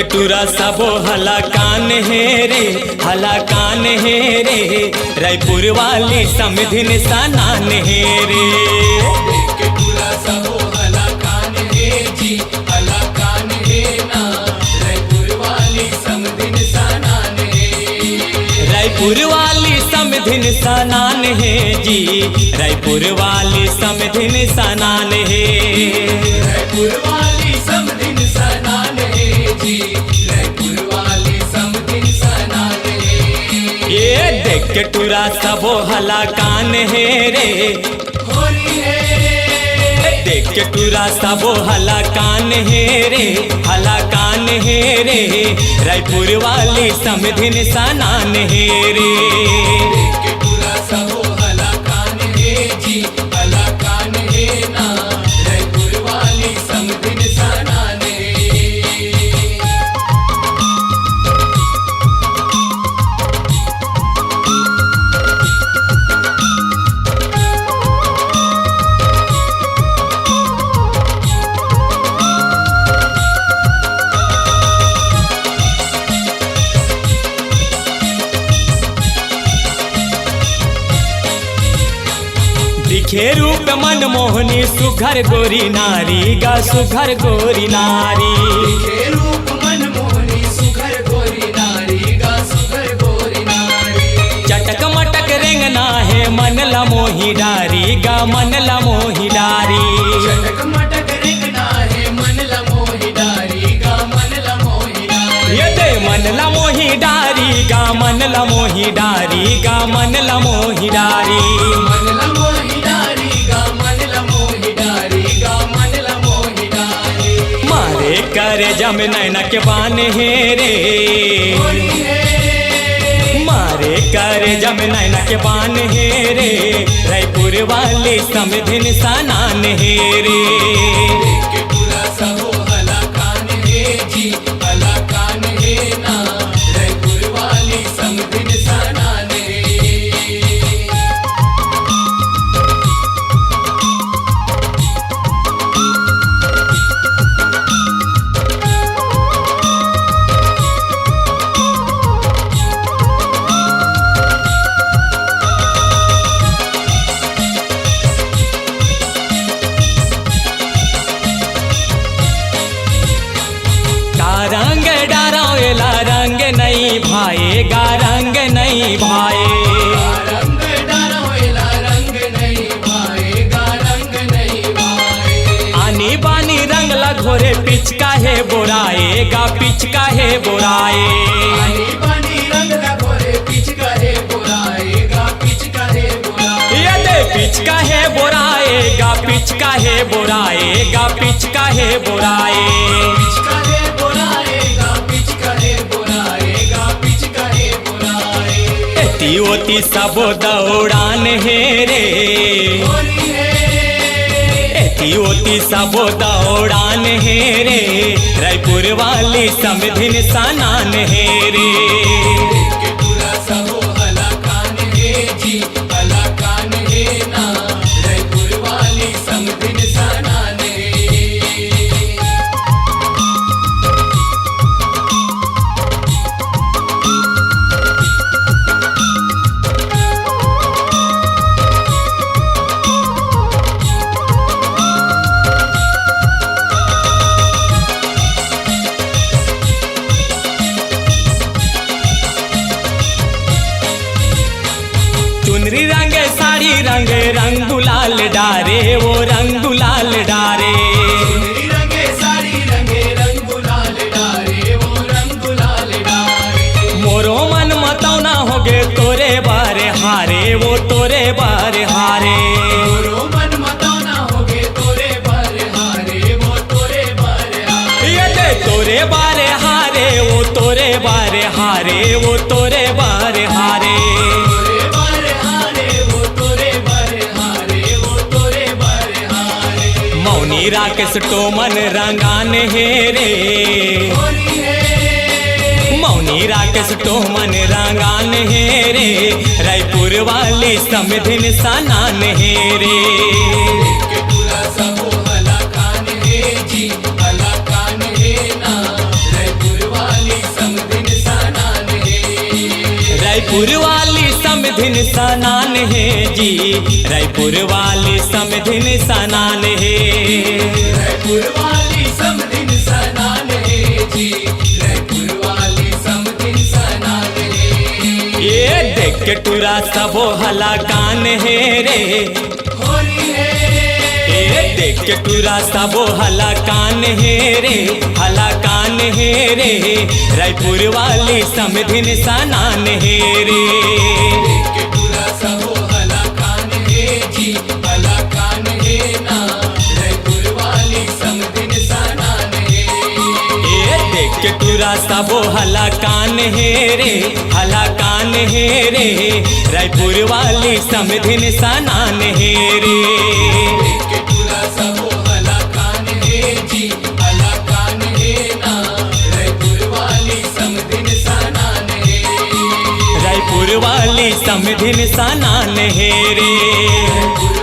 के टूरा सबो हला कान है रे, हला कान है रे, रायपुर वाली समधिन सनान है रे। के टूरा सबो हला कान है जी, हला कान है ना, रायपुर वाली समधिन सनान है। रायपुर वाली समधिन सनान है जी, रायपुर वाली समधिन सनान है। रायपुर वाली समधिन सनान है जी, रायपुर वाली समधिन सनान है। ये देख के टूरा सबो हला कान है रे, होली है। देख के टूरा सबो हला कान है रे, हला कान है रे, रायपुर वाली समधिन सनान है रे। के टूरा सबो हला कान है जी, हला कान है ना, रायपुर वाली समधिन सनान है। दिखे रूप मनमोहनी सुघर गोरी नारी गा, सुघर गोरी नारी। के रूप मनमोहनी सुघर गोरी नारी गा, सुघर गोरी नारी। चटक मटक रेंगना है मन लमोही डारी गा, मन लमोही डारी। चटक मटक रेंगना है मन लमोही डारी गा, मन लमोही डारी। ये दे मन लमोही डारी गा, मन लमोही डारी गा, मन लमोही डारी। मन लमोही डारी गा, मन लमोही डारी गा, मन लमोही डारी। मारे करे जम नैना के बान है रे, होली है। मारे करे जम नैना के बान है रे, रायपुर वाली समधिन सनान है रे। के टूरा सबो हला कान है जी, हला कान है ना, रायपुर वाली समधिन सनान है। का रंग डरावेला रंग नहीं भाएगा, रंग नहीं भाए। रंग डरावेला रंग नहीं भाएगा, रंग नहीं भाए। आनी बानी रंग लगोरे पिचका है बोराएगा, पिचका है बोराए। आनी बानी रंग लगोरे पिचका है बुराएगा, पिचका है बुराए। ये दे पिचका है बोराएगा, पिचका है बोराएगा, पिचका है बोराए। पिचका है बुराएगा, पिचका है बुराएगा, पिचका है बुराए। एती ओती सबो दौड़ान है रे, होली है। एती ओती सबो दौड़ान है रे, रायपुर वाली समधिन सनान है रे। के टूरा सबो हला कान है जी, हला कान है ना, रायपुर वाली समधिन सनान है। चुनरी रंग साड़ी रंग, रंग गुलाल डारे, वो रंग गुलाल डारे। चुनरी रंगे साड़ी रंगे, रंग गुलाल डारे, वो रंग गुलाल डारे। मोरो मन मतौना होगे तोरे बारे हारे, वो तोरे बारे हारे। मोरो मन मतौना होगे तोरे बारे हारे, वो तोरे बारे हारे। ये दे तोरे बारे हारे, वो तोरे बारे हारे, वो तोरे बारे हारे। तोरे बारे हारे, वो तोरे बारे हारे, वो तोरे बारे हारे। मौनी राकेश टोमन रंगान है रे, होली है। मौनी राकेश टोमन रंगान है रे, रायपुर वाली समधिन सनान है रे। के टूरा सबो हला कान है जी, हला कान है ना, रायपुर रायपुर वाली समधिन सनान है जी, रायपुर वाली समधिन सनान है। रायपुर वाली समधिन सनान है जी, रायपुर वाली समधिन सनान है। ये देख के टूरा सबो हला कान है रे, होली है। ये देख के टूरा सबो हला कान है रे, हला कान है रे, रायपुर वाली समधिन सनान है रे। देख के टूरा सबो हला कान है जी, हला कान है ना, रायपुर वाली समधिन सनान है। ये देख के टूरा सबो हला कान है रे, हला कान है रे, रायपुर वाली समधिन सनान है रे। देख के टूरा सबो हला कान है जी, हला कान है ना, रायपुर वाली समधिन सनान है। रायपुर वाली समधिन सनान है रे। रायपुर